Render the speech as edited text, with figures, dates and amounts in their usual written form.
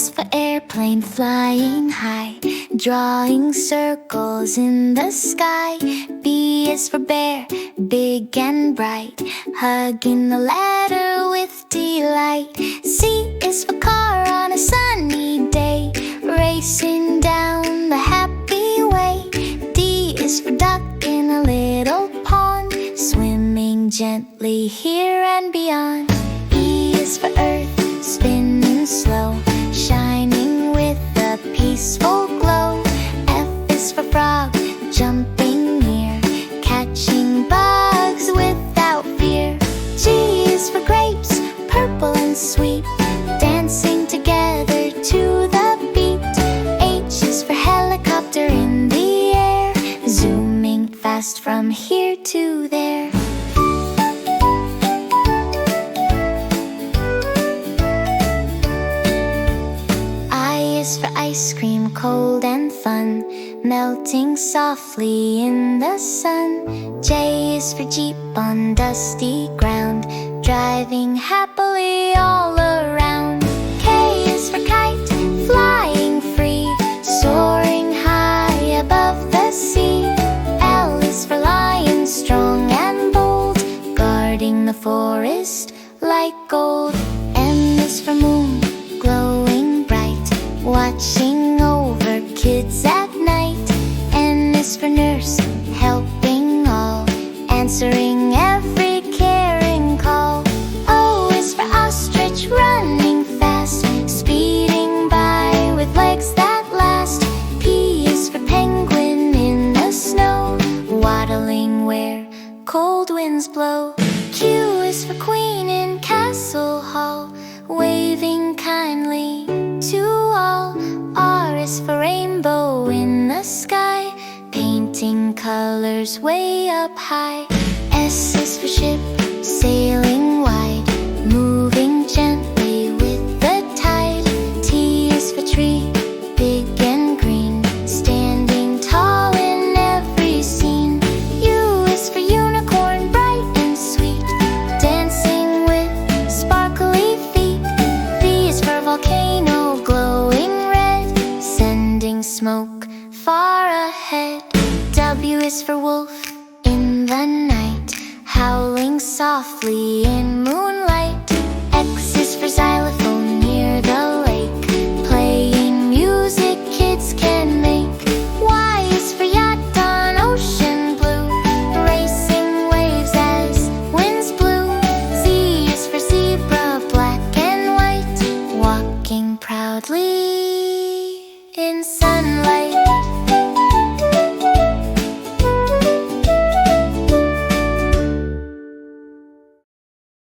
is for airplane flying high, drawing circles in the sky. B is for bear, big and bright, hugging the ladder with delight. C is for car on a sunny day, racing down the happy way. D is for duck in a little pond, swimming gently here and beyond. E is for earth, spinning slow, shining with a peaceful glow. F is for frog, jumping near, catching bugs without fear. G is for grapes, purple and sweet, dancing together to the beat. H is for helicopter in the air, zooming fast from here to there. For ice cream, cold and fun, melting softly in the sun. J is for Jeep on dusty ground, driving happily all around. K is for kite, flying free, soaring high above the sea. L is for lion, strong and bold, guarding the forest like gold. M is for moon, glowing bright, watching over kids at night. N is for nurse, helping all, answering every caring call. O is for ostrich, running fast, speeding by with legs that last. P is for penguin in the snow, waddling where cold winds blow. Q is for queen in castle hall, waving kindly to all. R is for rainbow in the sky, painting colors way up high. S is for ship, sailing wide, moving gently with the tide. T is for tree, big and green, standing tall in every scene. U is for unicorn, bright and sweet, dancing with sparkly feet. V is for volcano, glowing red, sending smoke far ahead. W is for wolf in the night, howling softly in moonlight. X is for xylophone near the lake, playing music kids can make. Y is for yacht on ocean blue, racing waves as winds blew. Z is for zebra, black and white, walking proudly